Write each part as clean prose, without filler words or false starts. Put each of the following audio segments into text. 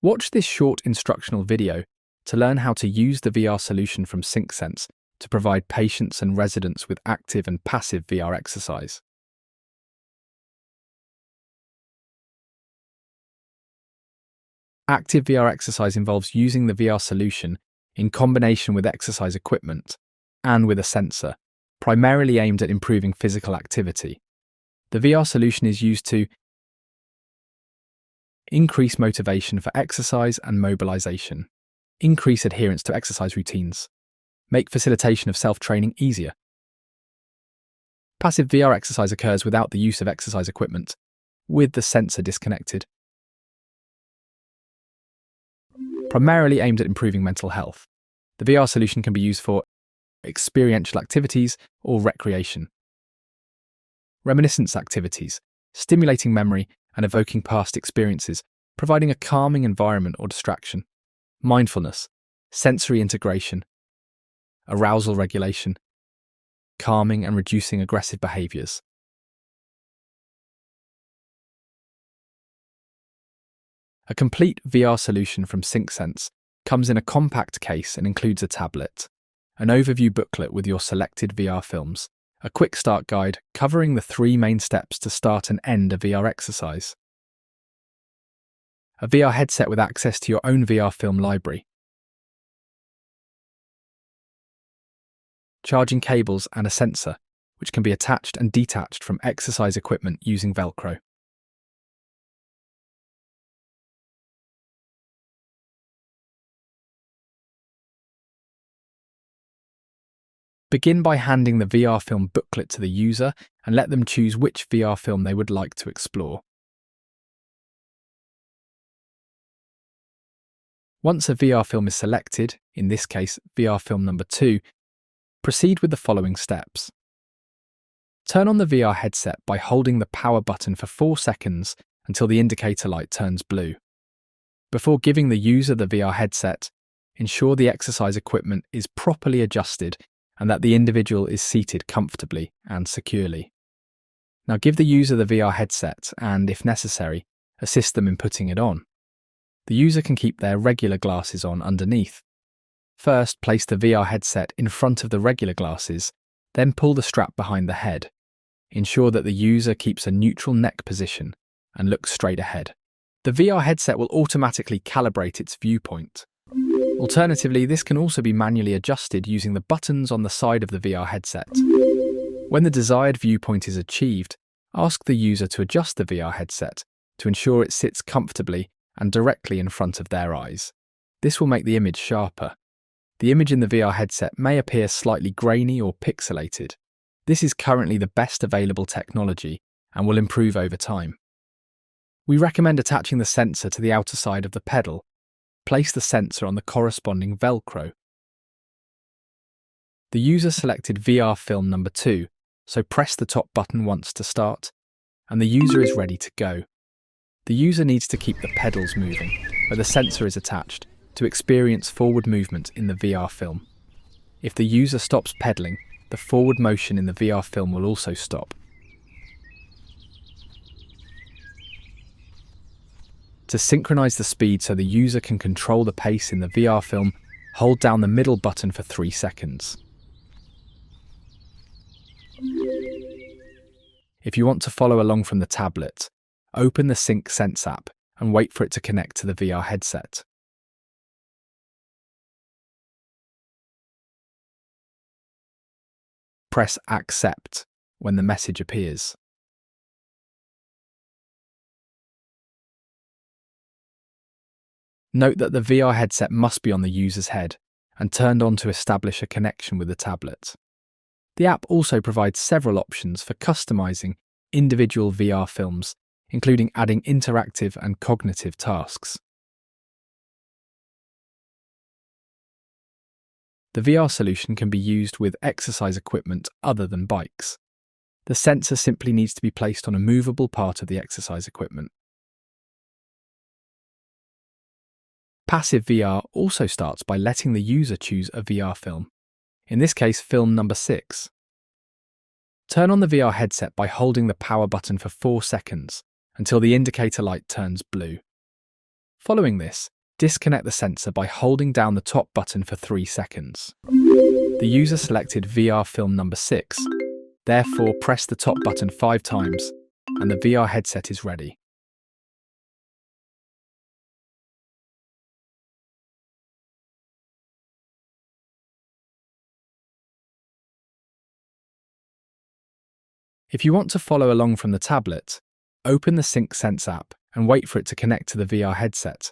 Watch this short instructional video to learn how to use the VR solution from SyncSense to provide patients and residents with active and passive VR exercise. Active VR exercise involves using the VR solution in combination with exercise equipment and with a sensor, primarily aimed at improving physical activity. The VR solution is used to increase motivation for exercise and mobilization, increase adherence to exercise routines, make facilitation of self-training easier. Passive VR exercise occurs without the use of exercise equipment, with the sensor disconnected. Primarily aimed at improving mental health, the VR solution can be used for experiential activities or recreation. Reminiscence activities, stimulating memory and evoking past experiences, providing a calming environment or distraction. Mindfulness, sensory integration, arousal regulation, calming and reducing aggressive behaviors. A complete VR solution from SyncSense comes in a compact case and includes a tablet, an overview booklet with your selected VR films, a quick start guide covering the 3 main steps to start and end a VR exercise, a VR headset with access to your own VR film library, charging cables and a sensor, which can be attached and detached from exercise equipment using Velcro. Begin by handing the VR film booklet to the user and let them choose which VR film they would like to explore. Once a VR film is selected, in this case VR film number 2, proceed with the following steps. Turn on the VR headset by holding the power button for 4 seconds until the indicator light turns blue. Before giving the user the VR headset, ensure the exercise equipment is properly adjusted and that the individual is seated comfortably and securely. Now give the user the VR headset and, if necessary, assist them in putting it on. The user can keep their regular glasses on underneath. First, place the VR headset in front of the regular glasses, then pull the strap behind the head. Ensure that the user keeps a neutral neck position and looks straight ahead. The VR headset will automatically calibrate its viewpoint. Alternatively, this can also be manually adjusted using the buttons on the side of the VR headset. When the desired viewpoint is achieved, ask the user to adjust the VR headset to ensure it sits comfortably and directly in front of their eyes. This will make the image sharper. The image in the VR headset may appear slightly grainy or pixelated. This is currently the best available technology and will improve over time. We recommend attaching the sensor to the outer side of the pedal. Place the sensor on the corresponding Velcro. The user selected VR film number 2, so press the top button once to start, and the user is ready to go. The user needs to keep the pedals moving, where the sensor is attached, to experience forward movement in the VR film. If the user stops pedaling, the forward motion in the VR film will also stop. To synchronize the speed so the user can control the pace in the VR film, hold down the middle button for 3 seconds. If you want to follow along from the tablet, open the SyncSense app and wait for it to connect to the VR headset. Press Accept when the message appears. Note that the VR headset must be on the user's head and turned on to establish a connection with the tablet. The app also provides several options for customizing individual VR films, including adding interactive and cognitive tasks. The VR solution can be used with exercise equipment other than bikes. The sensor simply needs to be placed on a movable part of the exercise equipment. Passive VR also starts by letting the user choose a VR film, in this case film number 6. Turn on the VR headset by holding the power button for 4 seconds until the indicator light turns blue. Following this, Disconnect the sensor by holding down the top button for 3 seconds. The user selected VR film number 6. Therefore, press the top button 5 times and the VR headset is ready. If you want to follow along from the tablet, open the SyncSense app and wait for it to connect to the VR headset.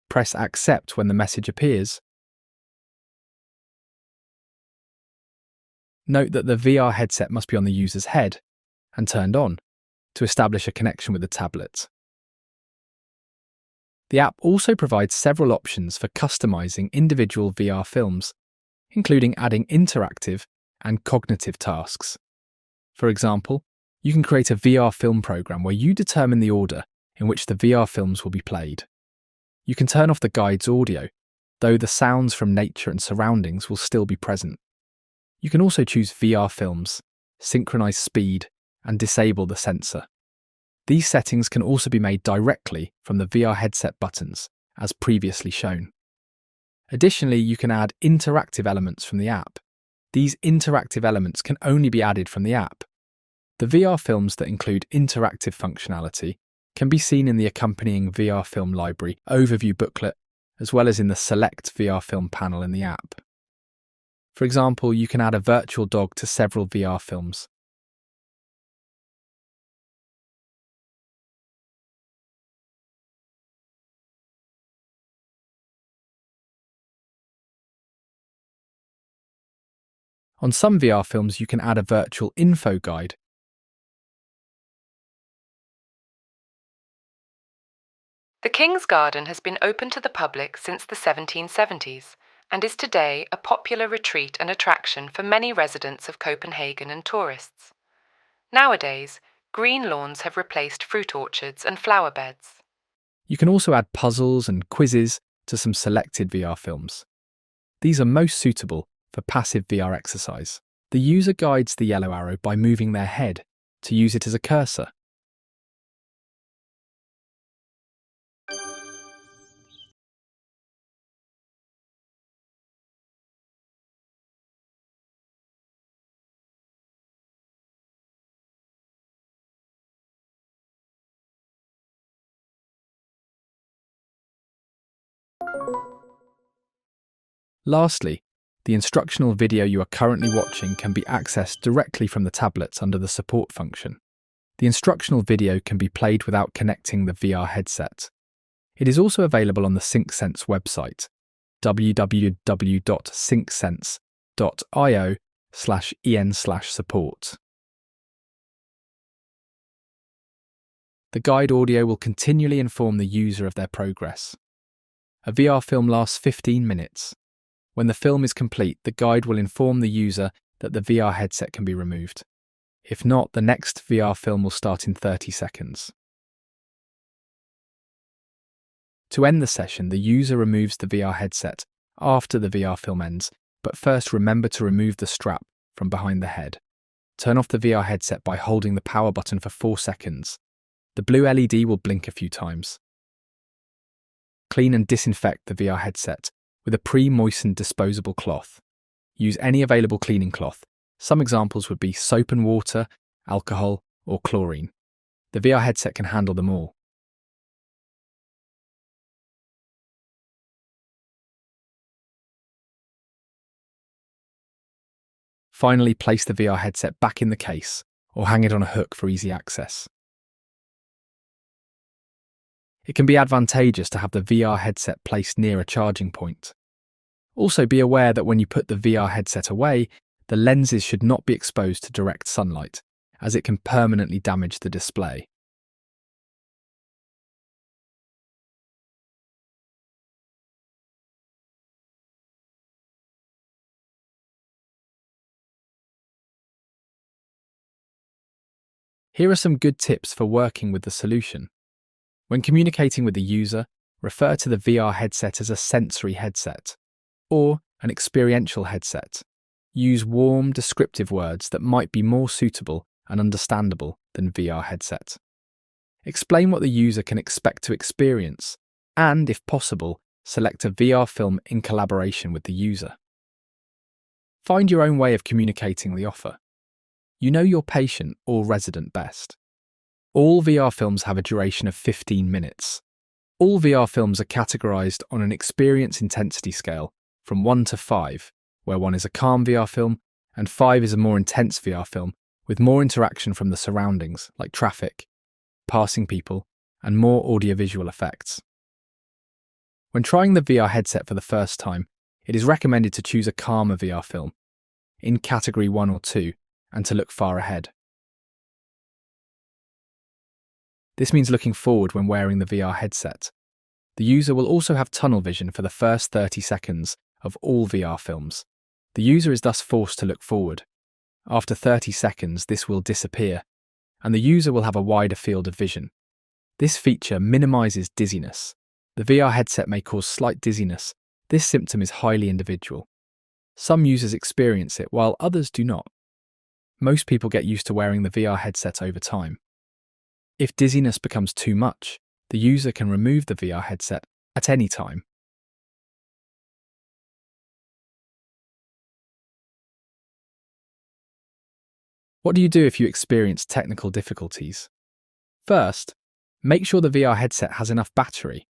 Press Accept when the message appears. Note that the VR headset must be on the user's head and turned on to establish a connection with the tablet. The app also provides several options for customizing individual VR films, including adding interactive and cognitive tasks. For example, you can create a VR film program where you determine the order in which the VR films will be played. You can turn off the guide's audio, though the sounds from nature and surroundings will still be present. You can also choose VR films, synchronize speed, and disable the sensor. These settings can also be made directly from the VR headset buttons, as previously shown. Additionally, you can add interactive elements from the app. These interactive elements can only be added from the app. The VR films that include interactive functionality can be seen in the accompanying VR film library overview booklet, as well as in the Select VR film panel in the app. For example, you can add a virtual dog to several VR films. On some VR films, you can add a virtual info guide. The King's Garden has been open to the public since the 1770s and is today a popular retreat and attraction for many residents of Copenhagen and tourists. Nowadays, green lawns have replaced fruit orchards and flower beds. You can also add puzzles and quizzes to some selected VR films. These are most suitable for passive VR exercise. The user guides the yellow arrow by moving their head to use it as a cursor. Lastly, the instructional video you are currently watching can be accessed directly from the tablets under the support function. The instructional video can be played without connecting the VR headset. It is also available on the SyncSense website, www.syncsense.io/en/support. The guide audio will continually inform the user of their progress. A VR film lasts 15 minutes. When the film is complete, the guide will inform the user that the VR headset can be removed. If not, the next VR film will start in 30 seconds. To end the session, the user removes the VR headset after the VR film ends, but first remember to remove the strap from behind the head. Turn off the VR headset by holding the power button for 4 seconds. The blue LED will blink a few times. Clean and disinfect the VR headset with a pre-moistened disposable cloth. Use any available cleaning cloth. Some examples would be soap and water, alcohol, or chlorine. The VR headset can handle them all. Finally, place the VR headset back in the case or hang it on a hook for easy access. It can be advantageous to have the VR headset placed near a charging point. Also, be aware that when you put the VR headset away, the lenses should not be exposed to direct sunlight, as it can permanently damage the display. Here are some good tips for working with the solution. When communicating with the user, refer to the VR headset as a sensory headset or an experiential headset. Use warm, descriptive words that might be more suitable and understandable than VR headset. Explain what the user can expect to experience, and, if possible, select a VR film in collaboration with the user. Find your own way of communicating the offer. You know your patient or resident best. All VR films have a duration of 15 minutes. All VR films are categorized on an experience intensity scale from 1 to 5, where 1 is a calm VR film and 5 is a more intense VR film with more interaction from the surroundings like traffic, passing people, and more audiovisual effects. When trying the VR headset for the first time, it is recommended to choose a calmer VR film in category 1 or 2 and to look far ahead. This means looking forward when wearing the VR headset. The user will also have tunnel vision for the first 30 seconds of all VR films. The user is thus forced to look forward. After 30 seconds, this will disappear, and the user will have a wider field of vision. This feature minimizes dizziness. The VR headset may cause slight dizziness. This symptom is highly individual. Some users experience it, while others do not. Most people get used to wearing the VR headset over time. If dizziness becomes too much, the user can remove the VR headset at any time. What do you do if you experience technical difficulties? First, make sure the VR headset has enough battery.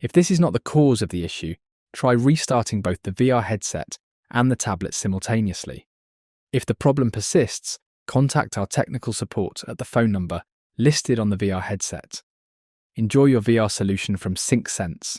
If this is not the cause of the issue, try restarting both the VR headset and the tablet simultaneously. If the problem persists, contact our technical support at the phone number listed on the VR headset. Enjoy your VR solution from SyncSense.